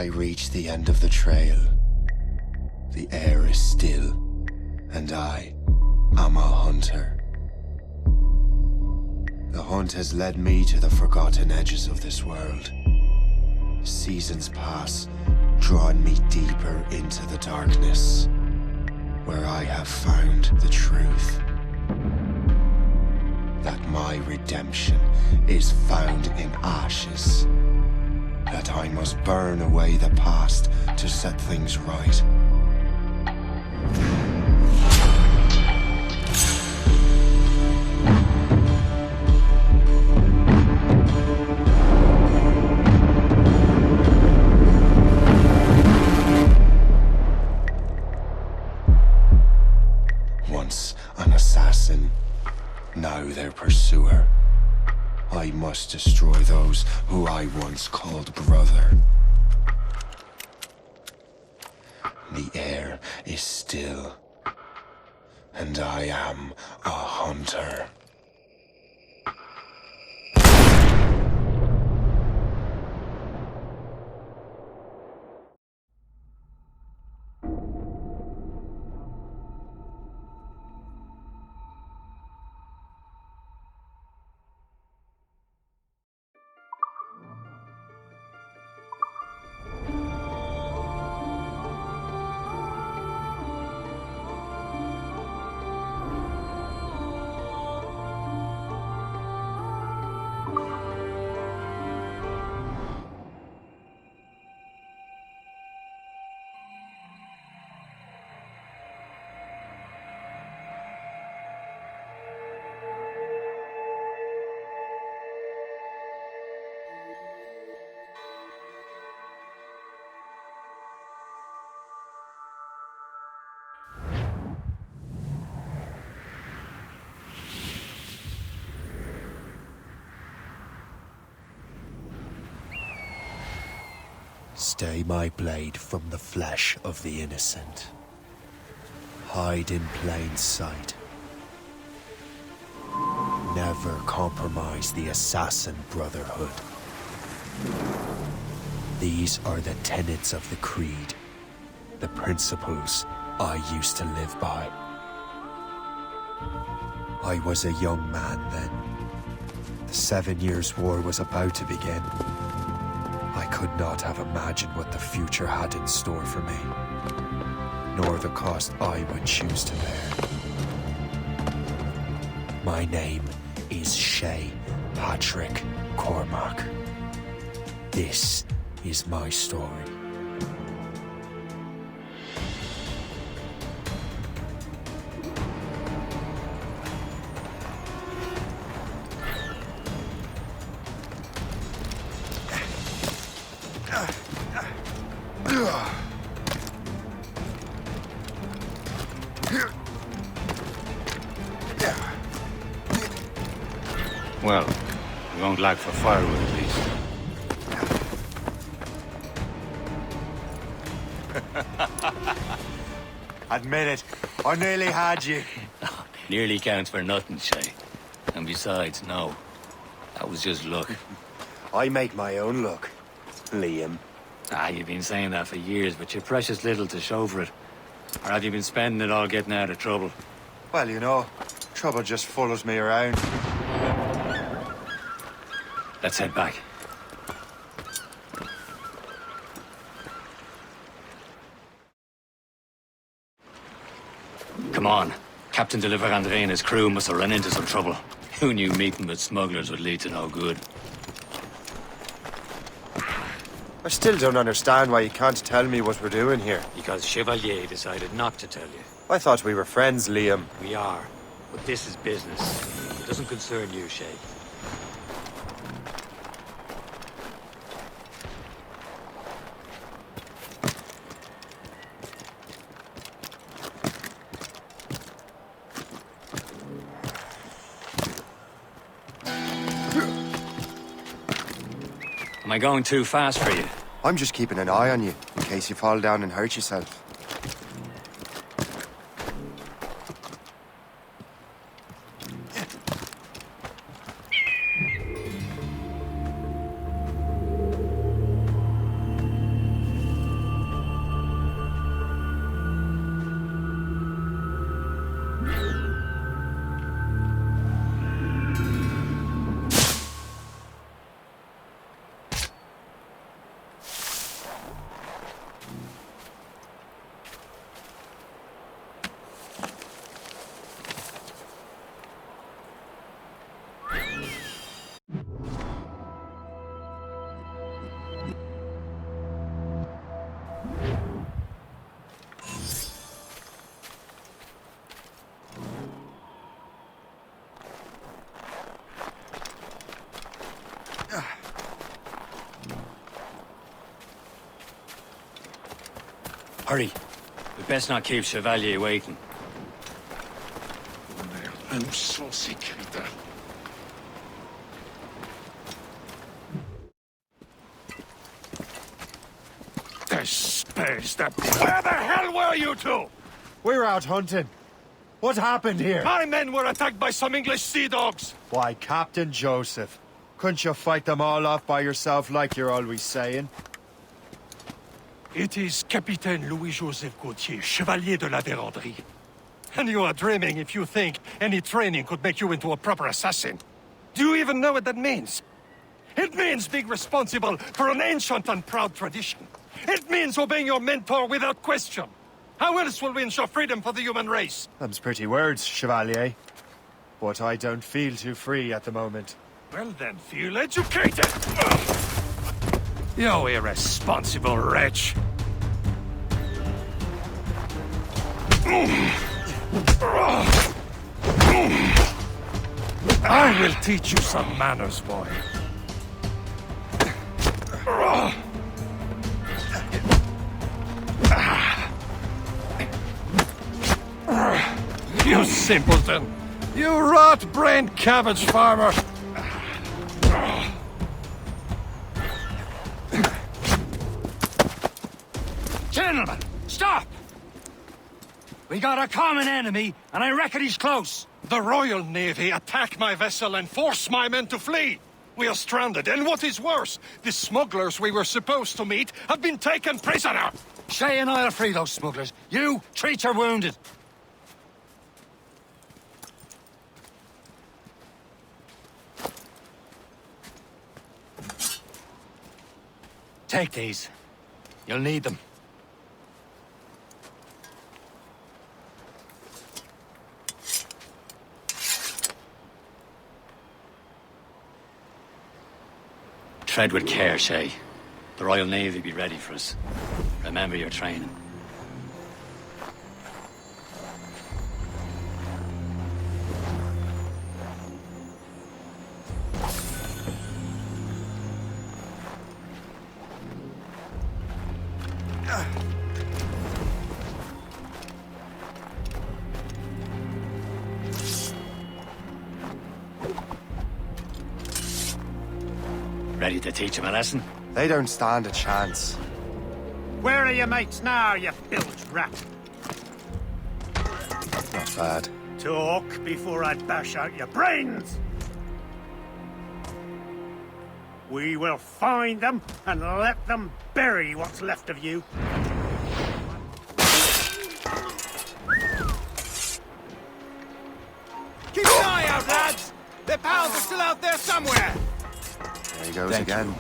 I reach the end of the trail, the air is still, and I am a hunter. The hunt has led me to the forgotten edges of this world. Seasons pass, drawing me deeper into the darkness, where I have found the truth. That my redemption is found in ashes. That I must burn away the past to set things right. Once an assassin, now their pursuer. I must destroy those who I once called brother. The air is still, and I am a hunter. Stay my blade from the flesh of the innocent. Hide in plain sight. Never compromise the Assassin Brotherhood. These are the tenets of the creed, the principles I used to live by. I was a young man then. The 7 Years' War was about to begin. I could not have imagined what the future had in store for me, nor the cost I would choose to bear. My name is Shay Patrick Cormac. This is my story. Well, we won't lack for firewood at least. Admit it, I nearly had you. Nearly counts for nothing, Shay. And besides, no. That was just luck. I make my own luck, Liam. You've been saying that for years, but you're precious little to show for it. Or have you been spending it all getting out of trouble? Well, you know, trouble just follows me around. Let's head back. Come on. Captain de Andre and his crew must have run into some trouble. Who knew meeting with smugglers would lead to no good? I still don't understand why you can't tell me what we're doing here. Because Chevalier decided not to tell you. I thought we were friends, Liam. We are. But this is business. It doesn't concern you, Shay. Am I going too fast for you? I'm just keeping an eye on you, in case you fall down and hurt yourself. Hurry. We best not keep Chevalier waiting. Où sont ces crétins? Espèce de... Where the hell were you two? We're out hunting. What happened here? My men were attacked by some English sea dogs. Why, Captain Joseph. Couldn't you fight them all off by yourself like you're always saying? It is Capitaine Louis-Joseph Gauthier, Chevalier de la Vérendrye. And you are dreaming if you think any training could make you into a proper assassin. Do you even know what that means? It means being responsible for an ancient and proud tradition. It means obeying your mentor without question. How else will we ensure freedom for the human race? Them's pretty words, Chevalier. But I don't feel too free at the moment. Well then, feel educated! You irresponsible wretch! I will teach you some manners, boy. You simpleton! You rot-brained cabbage farmer! Gentlemen, stop! We got a common enemy, and I reckon he's close. The Royal Navy attack my vessel and force my men to flee! We are stranded, and what is worse, the smugglers we were supposed to meet have been taken prisoner! Shay and I'll free those smugglers. You, treat your wounded. Take these. You'll need them. Tread with care, Shay. The Royal Navy be ready for us. Remember your training. Ready to teach him a lesson? They don't stand a chance. Where are your mates now, you bilge rat? Not bad. Talk before I bash out your brains! We will find them and let them bury what's left of you. Keep an eye out, lads! Their pals are still out there somewhere! There he goes again.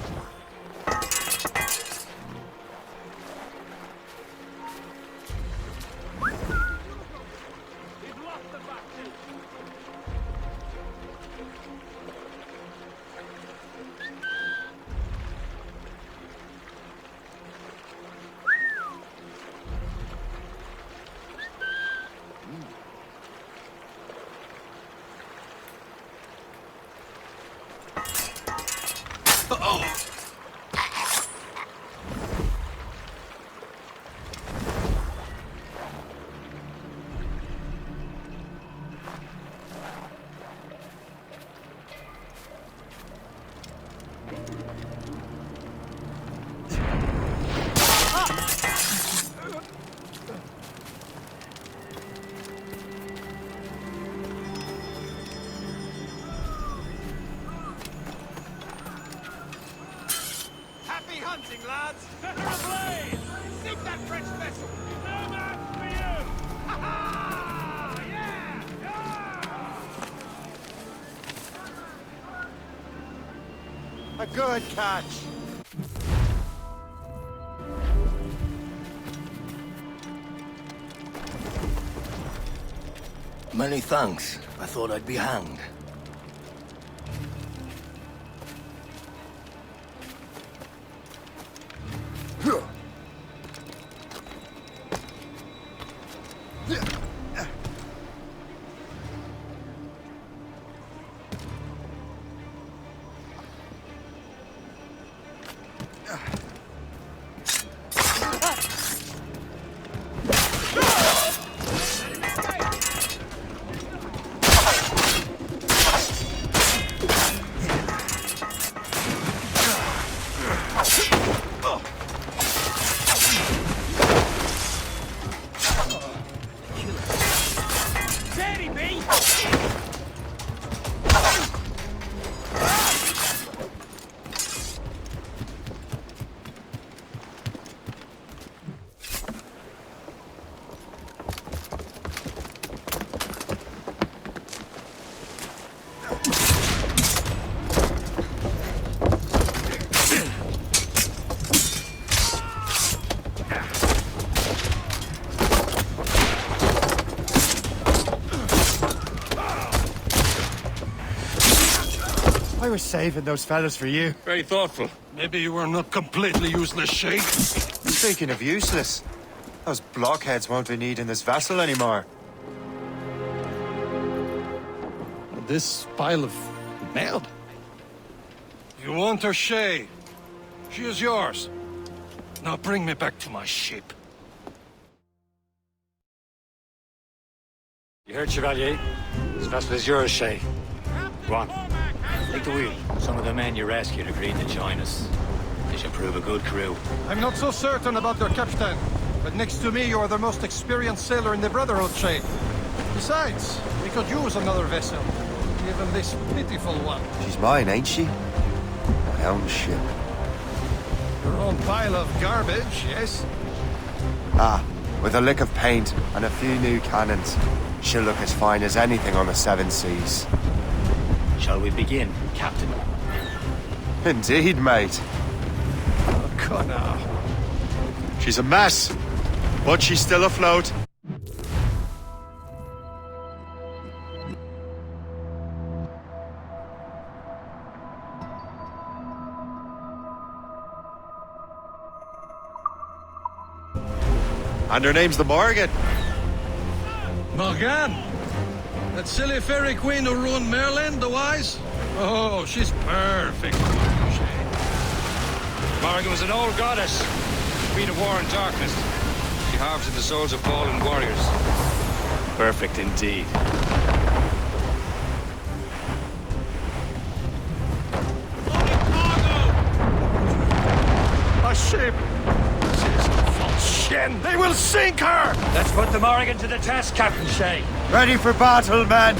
Happy hunting, lads! Set her ablaze! Sink that French vessel! No match for you! Ha ha! Yeah! A good catch. Many thanks. I thought I'd be hanged. I was saving those fellas for you. Very thoughtful. Maybe you were not completely useless, Shay. Speaking of useless, those blockheads won't be needing this vessel anymore. This pile of mail? You want her, Shay? She is yours. Now bring me back to my ship. You heard, Chevalier? This vessel is yours, Shay. Go on. Take the wheel. Some of the men you rescued agreed to join us. They should prove a good crew. I'm not so certain about your captain, but next to me you are the most experienced sailor in the Brotherhood, Shay. Besides, we could use another vessel, even this pitiful one. She's mine, ain't she? My own ship. Your own pile of garbage, yes? Ah, with a lick of paint and a few new cannons, she'll look as fine as anything on the Seven Seas. Shall we begin, Captain? Indeed, mate. Oh, Connor. She's a mess, but she's still afloat. And her name's the Morgan. Morgan? That silly fairy queen who ruined Merlin, the wise? Oh, she's perfect. Morgan was an old goddess, queen of war and darkness. She harvested the souls of fallen warriors. Perfect indeed. A ship! She's a false shin! They will sink her! Let's put the Morrigan to the test, Captain Shay. Ready for battle, men!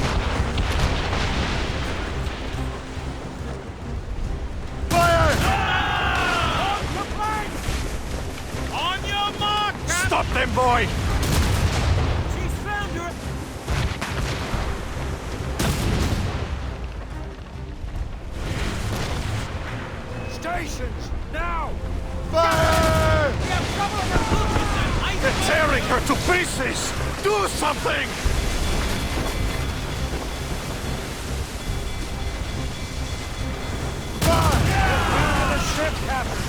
Fire! On your mark! Stop them, boy! She's foundered! Stations, now! Fire! We have trouble with her movement! They're tearing her to pieces! Do something! The ship, Captain!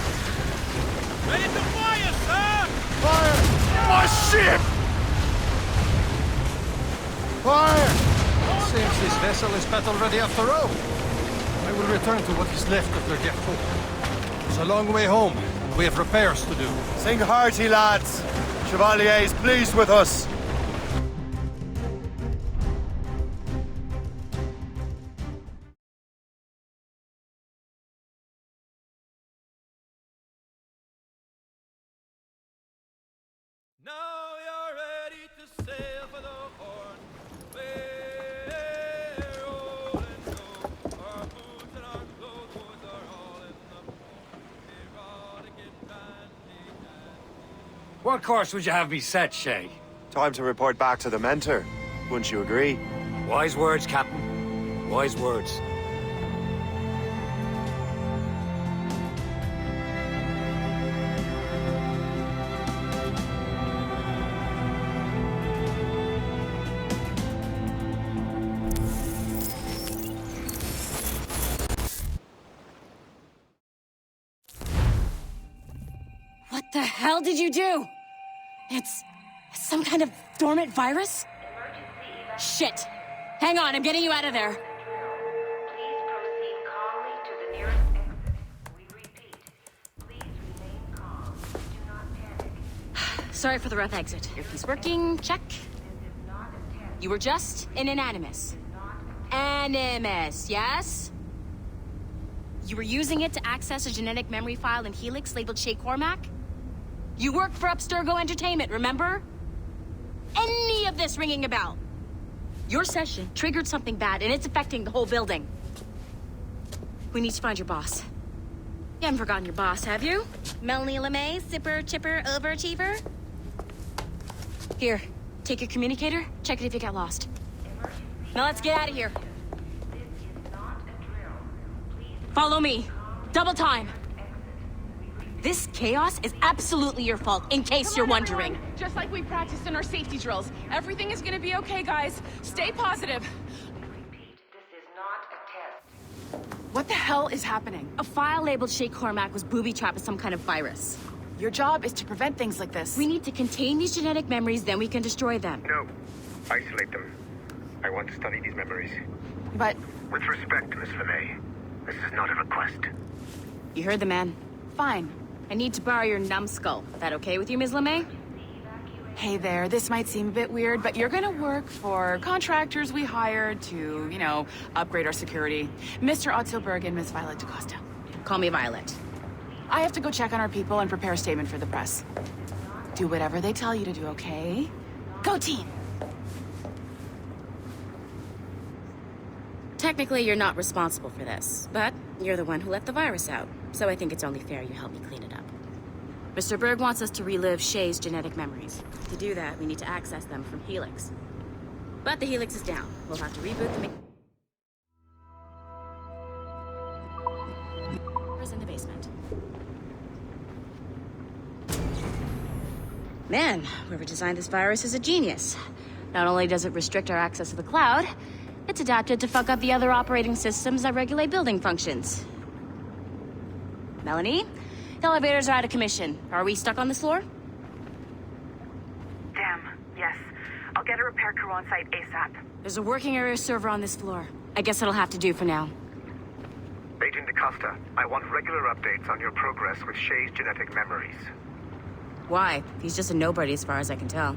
Ready to fire, sir! Fire! My ship! Fire! Seems this vessel is battle ready after all. I will return to what is left of their Gertrude. It's a long way home, and we have repairs to do. Sing hearty, lads. Chevalier is pleased with us. Now you're ready to sail for the Horn. We're rolling go. Our boots and our clothes are all in the port. We're all to get dandy, dandy. What course would you have me set, Shay? Time to report back to the mentor. Wouldn't you agree? Wise words, Captain. Wise words. What the hell did you do? It's some kind of dormant virus? Shit. Hang on, I'm getting you out of there. Please proceed calmly to the nearest exit. We repeat, please remain calm. Do not panic. Sorry for the rough exit. Earpiece working, check. This is not a test. You were just in an animus. Animus, yes? You were using it to access a genetic memory file in Helix labeled Shay Cormac? You worked for Abstergo Entertainment, remember? Any of this ringing a bell? Your session triggered something bad, and it's affecting the whole building. We need to find your boss. You haven't forgotten your boss, have you? Melanie LeMay, zipper, chipper, overachiever? Here, take your communicator, check it if you got lost. Now let's get out of here. This is not a drill. Please Follow me. Double time. This chaos is absolutely your fault, in case you're wondering. Everyone. Just like we practiced in our safety drills. Everything is gonna be okay, guys. Stay positive. repeat, this is not a test. What the hell is happening? A file labeled Shay Cormac was booby-trapped with some kind of virus. Your job is to prevent things like this. We need to contain these genetic memories, then we can destroy them. No. Isolate them. I want to study these memories. But... With respect, Miss LeMay, this is not a request. You heard the man. fine. I need to borrow your numbskull. That okay with you, Ms. LeMay? Hey there, this might seem a bit weird, but you're gonna work for contractors we hired to, you know, upgrade our security. Mr. Ottilberg and Miss Violet DaCosta. Call me Violet. I have to go check on our people and prepare a statement for the press. Do whatever they tell you to do, okay? Go team! Technically, you're not responsible for this, but you're the one who let the virus out, so I think it's only fair you help me clean it up. Mr. Berg wants us to relive Shay's genetic memories. To do that, we need to access them from Helix. But the Helix is down. We'll have to reboot the in the basement. Man, whoever designed this virus is a genius. Not only does it restrict our access to the cloud, it's adapted to fuck up the other operating systems that regulate building functions. Melanie? The elevators are out of commission. Are we stuck on this floor? Damn, yes. I'll get a repair crew on site ASAP. There's a working area server on this floor. I guess it'll have to do for now. Agent DaCosta, I want regular updates on your progress with Shay's genetic memories. Why? He's just a nobody as far as I can tell.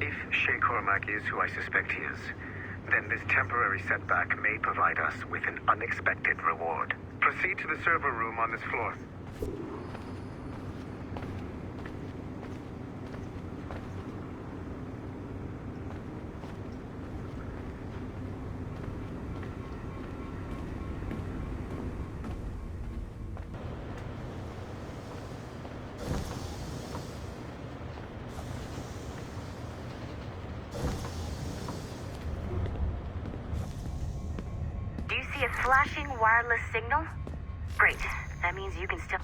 If Shay Cormac is who I suspect he is, then this temporary setback may provide us with an unexpected reward. Proceed to the server room on this floor. Do you see a flashing wireless signal? Great. That means you can still...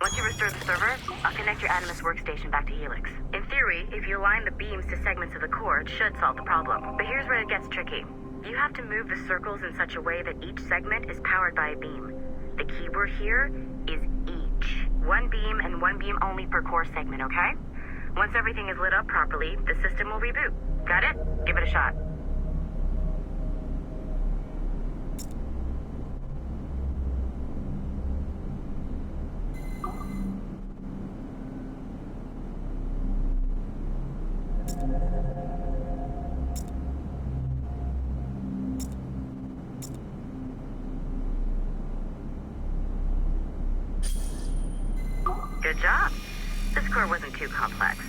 Once you restore the server, I'll connect your Animus workstation back to Helix. In theory, if you align the beams to segments of the core, it should solve the problem. But here's where it gets tricky. You have to move the circles in such a way that each segment is powered by a beam. The keyword here is each. One beam and one beam only per core segment, okay? Once everything is lit up properly, the system will reboot. Got it? Give it a shot. Good job. This core wasn't too complex,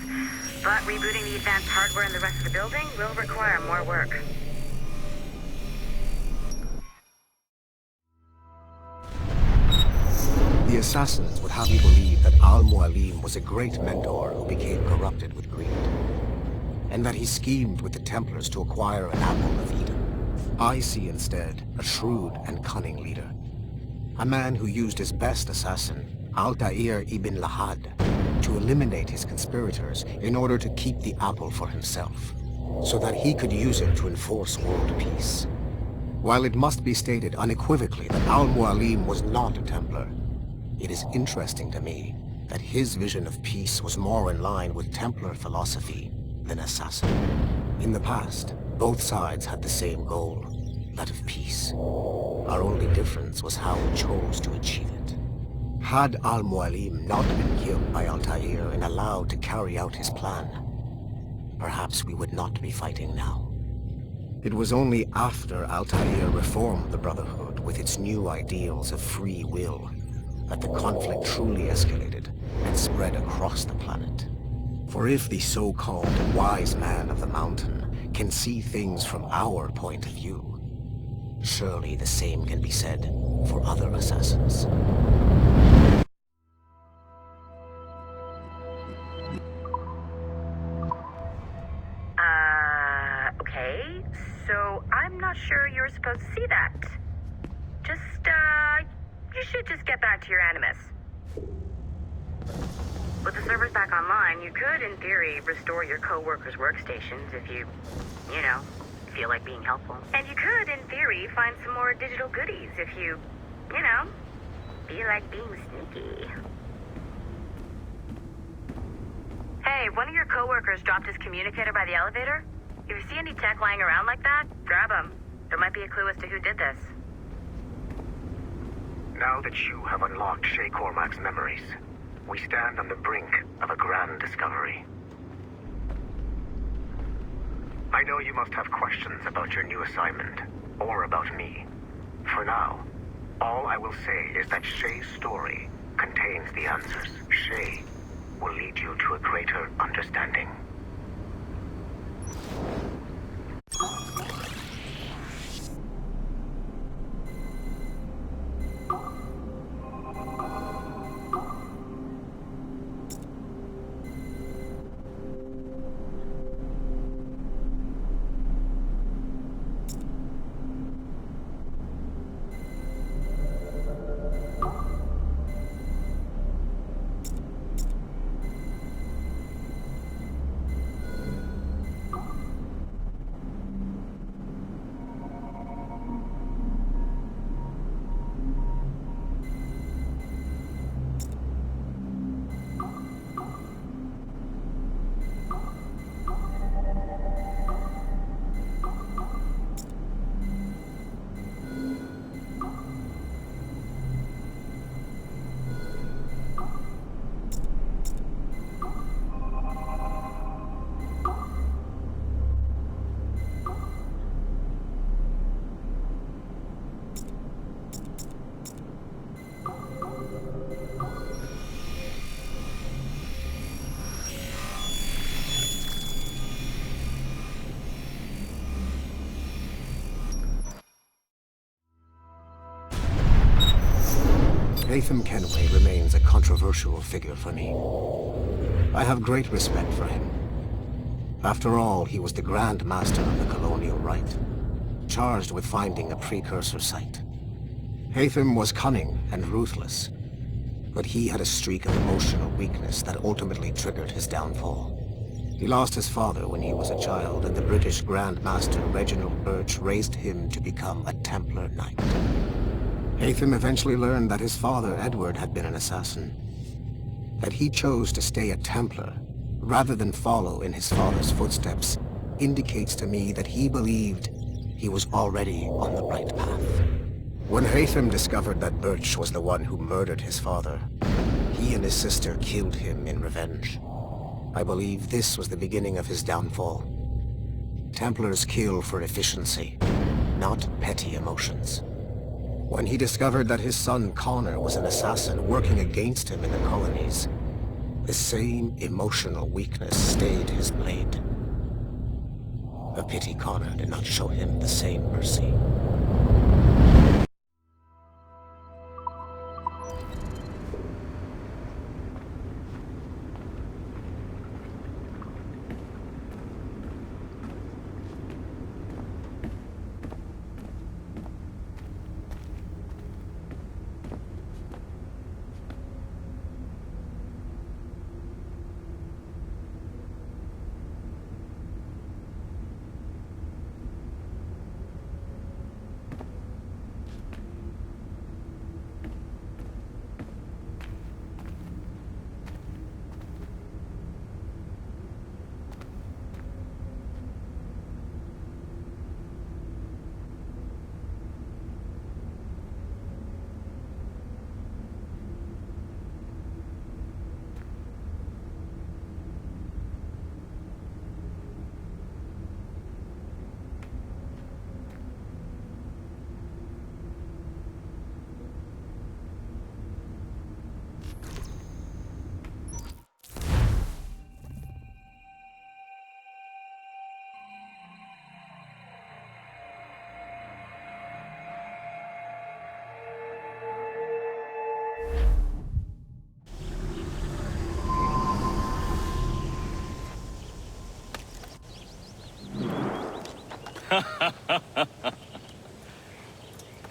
but rebooting the advanced hardware in the rest of the building will require more work. The Assassins would have you believe that Al-Mualim was a great mentor who became corrupted with greed, and that he schemed with the Templars to acquire an apple of Eden. I see instead a shrewd and cunning leader, a man who used his best assassin, Altair ibn Lahad, to eliminate his conspirators in order to keep the apple for himself, so that he could use it to enforce world peace. While it must be stated unequivocally that Al-Mualim was not a Templar, it is interesting to me that his vision of peace was more in line with Templar philosophy than Assassin. In the past, both sides had the same goal, that of peace. Our only difference was how we chose to achieve it. Had Al-Mualim not been killed by Altair and allowed to carry out his plan, perhaps we would not be fighting now. It was only after Altair reformed the Brotherhood with its new ideals of free will that the conflict truly escalated and spread across the planet. For if the so-called wise man of the mountain can see things from our point of view, surely the same can be said for other assassins. Okay, so I'm not sure you're supposed to see that. You should just get back to your Animus. With the servers back online, you could, in theory, restore your co-workers' workstations if you feel like being helpful. And you could, in theory, find some more digital goodies if you know, feel like being sneaky. Hey, one of your coworkers dropped his communicator by the elevator. If you see any tech lying around like that, grab them. There might be a clue as to who did this. Now that you have unlocked Shay Cormac's memories, we stand on the brink of a grand discovery. I know you must have questions about your new assignment, or about me. For now, all I will say is that Shay's story contains the answers. Shay will lead you to a greater understanding. Haytham Kenway remains a controversial figure for me. I have great respect for him. After all, he was the Grand Master of the Colonial Rite, charged with finding a precursor site. Haytham was cunning and ruthless, but he had a streak of emotional weakness that ultimately triggered his downfall. He lost his father when he was a child, and the British Grand Master Reginald Birch raised him to become a Templar Knight. Haytham eventually learned that his father, Edward, had been an assassin. That he chose to stay a Templar, rather than follow in his father's footsteps, indicates to me that he believed he was already on the right path. When Haytham discovered that Birch was the one who murdered his father, he and his sister killed him in revenge. I believe this was the beginning of his downfall. Templars kill for efficiency, not petty emotions. When he discovered that his son Connor was an assassin working against him in the colonies, the same emotional weakness stayed his blade. A pity Connor did not show him the same mercy.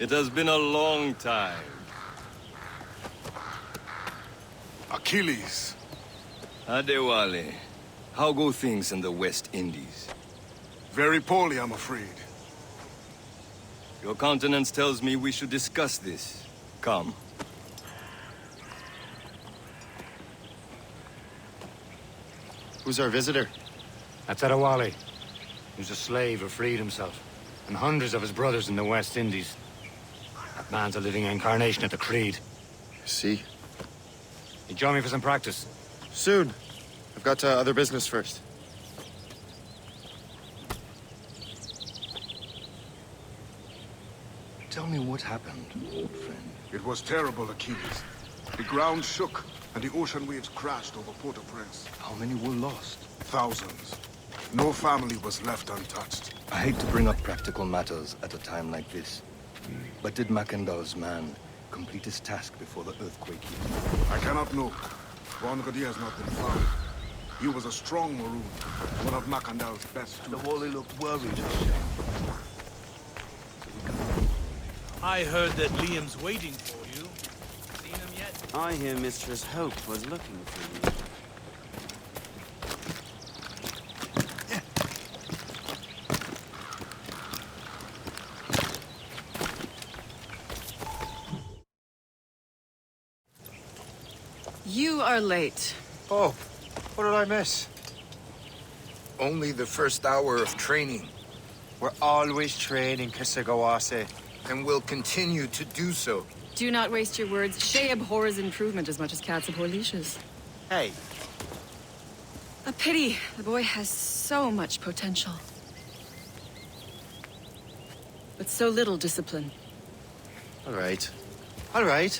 It has been a long time. Achilles. Adewale, how go things in the West Indies? Very poorly, I'm afraid. Your countenance tells me we should discuss this. Come. Who's our visitor? That's Adewale. He was a slave who freed himself, and hundreds of his brothers in the West Indies. That man's a living incarnation of the Creed. See? You join me for some practice? Soon. I've got other business first. Tell me what happened, old friend. It was terrible, Achilles. The ground shook, and the ocean waves crashed over Port-au-Prince. How many were lost? Thousands. No family was left untouched. I hate to bring up practical matters at a time like this. But did Macandal's man complete his task before the earthquake hit? I cannot know. Bongodia has not been found. He was a strong Maroon, one of Macandal's best. The Wally looked worried. I heard that Liam's waiting for you. Seen him yet? I hear Mistress Hope was looking for you. You are late. Oh, what did I miss? Only the first hour of training. We're always training, Kisagawase. And will continue to do so. Do not waste your words. Shay abhors improvement as much as cats abhor leashes. Hey. A pity. The boy has so much potential. But so little discipline. All right. All right.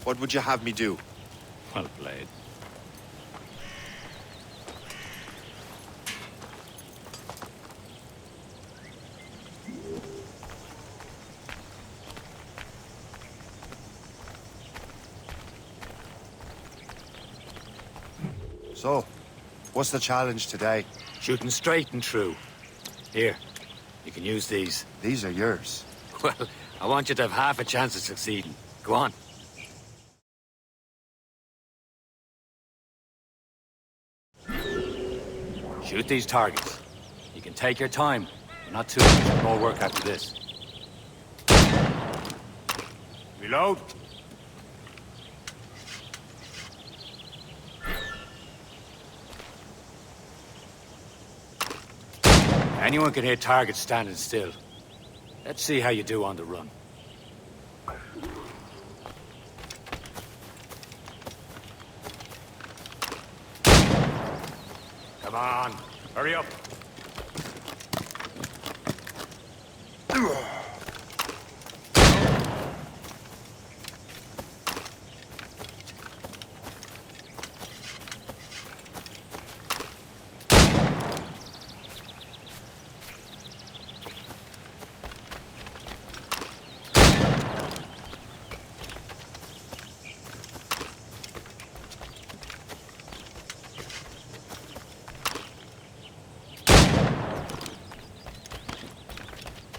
What would you have me do? Well played. So, what's the challenge today? Shooting straight and true. Here, you can use these. These are yours. Well, I want you to have half a chance of succeeding. Go on. Shoot these targets. You can take your time, but not too much. More work after this. Reload. Anyone can hit targets standing still. Let's see how you do on the run. Come on, hurry up.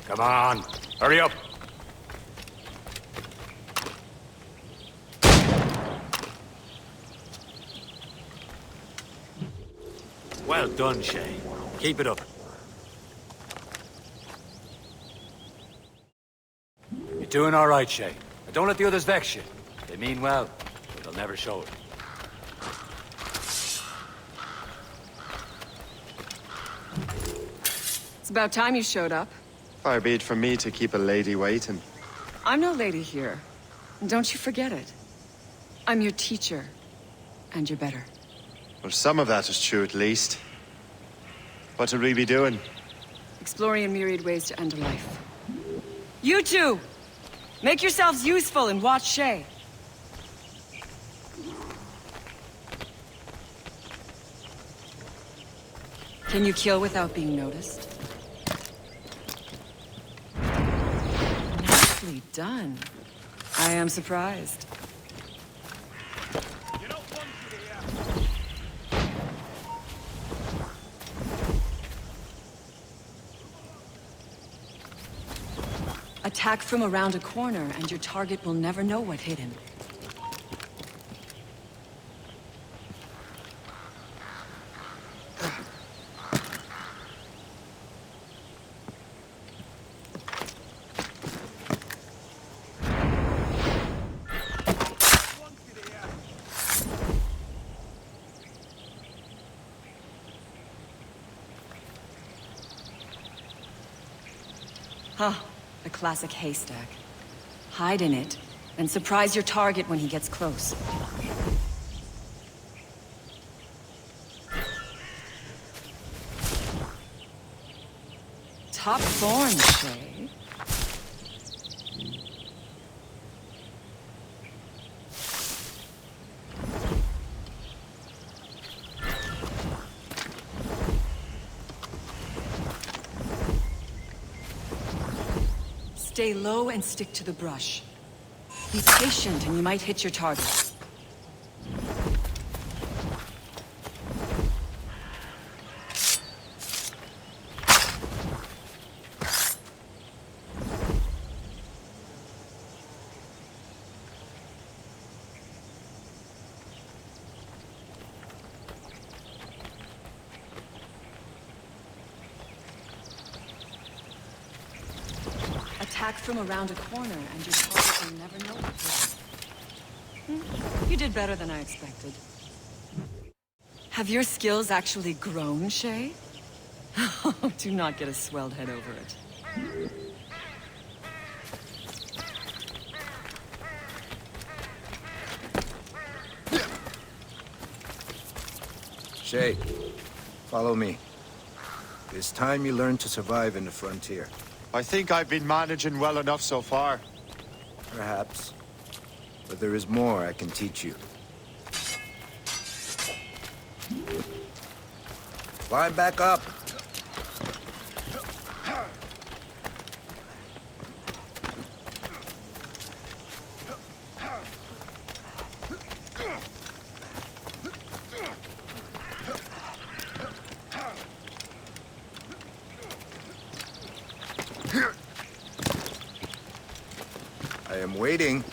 Come on, hurry up. Well done, Shay. Keep it up. You're doing all right, Shay. But don't let the others vex you. They mean well, but they'll never show it. It's about time you showed up. Far be it from me to keep a lady waiting. I'm no lady here. Don't you forget it. I'm your teacher. And you're better. Well, some of that is true at least. What will we be doing? Exploring a myriad ways to end a life. You two! Make yourselves useful and watch Shay. Can you kill without being noticed? Nicely done. I am surprised. Attack from around a corner, and your target will never know what hit him. Huh. A classic haystack. Hide in it, and surprise your target when he gets close. Top form, Shay. Stay low and stick to the brush. Be patient and you might hit your target. Attack from around a corner, and your target will never know it. You did better than I expected. Have your skills actually grown, Shay? Do not get a swelled head over it. Shay, follow me. It's time you learn to survive in the frontier. I think I've been managing well enough so far. Perhaps. But there is more I can teach you. Climb back up! I am waiting.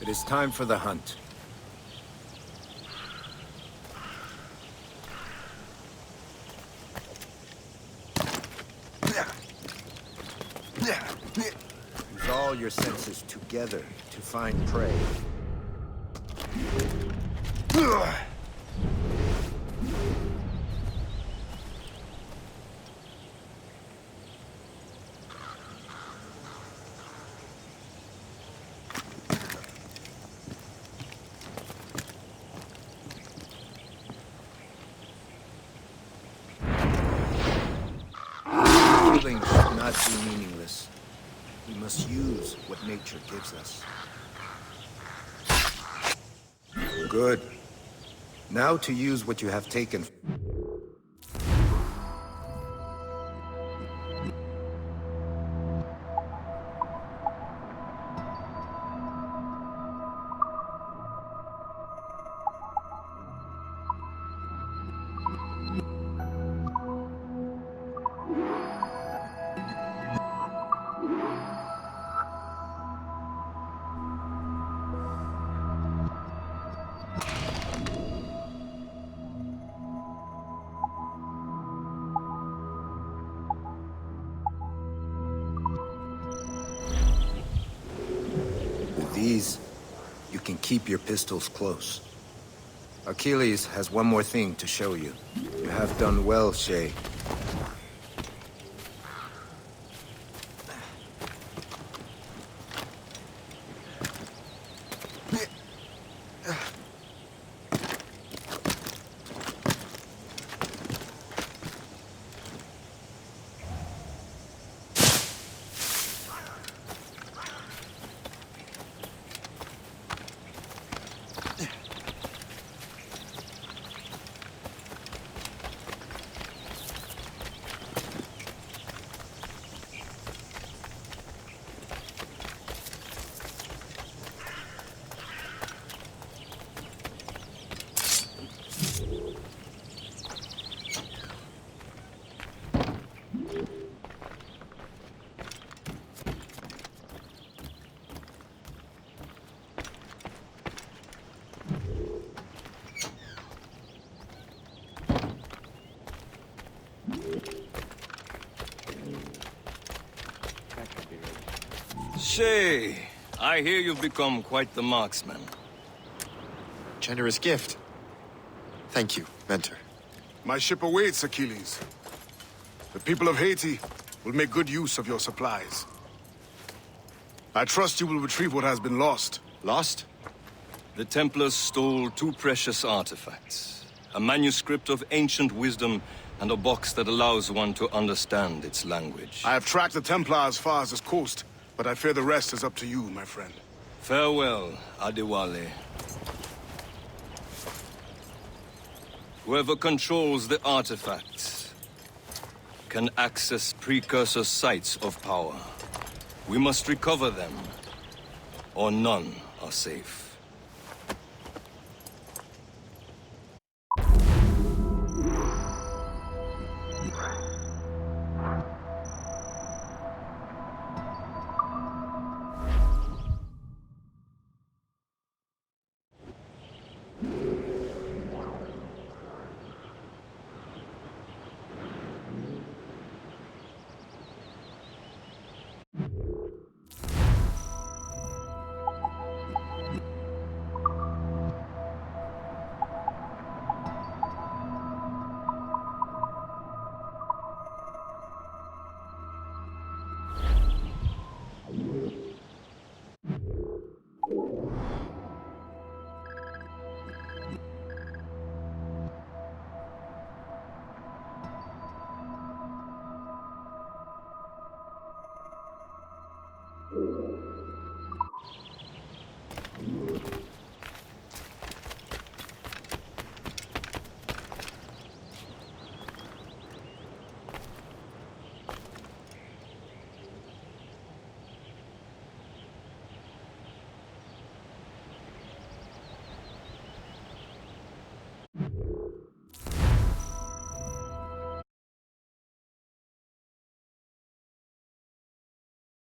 It is time for the hunt. Use all your senses together to find prey. Killing should not be meaningless. We must use what nature gives us. Good. Now to use what you have taken. With these, you can keep your pistols close. Achilles has one more thing to show you. You have done well, Shay. Shay, I hear you've become quite the marksman. Generous gift. Thank you, Mentor. My ship awaits, Achilles. The people of Haiti will make good use of your supplies. I trust you will retrieve what has been lost. Lost? The Templars stole 2 precious artifacts. A manuscript of ancient wisdom and a box that allows one to understand its language. I have tracked the Templar as far as this coast, but I fear the rest is up to you, my friend. Farewell, Adewale. Whoever controls the artifacts can access precursor sites of power. We must recover them, or none are safe.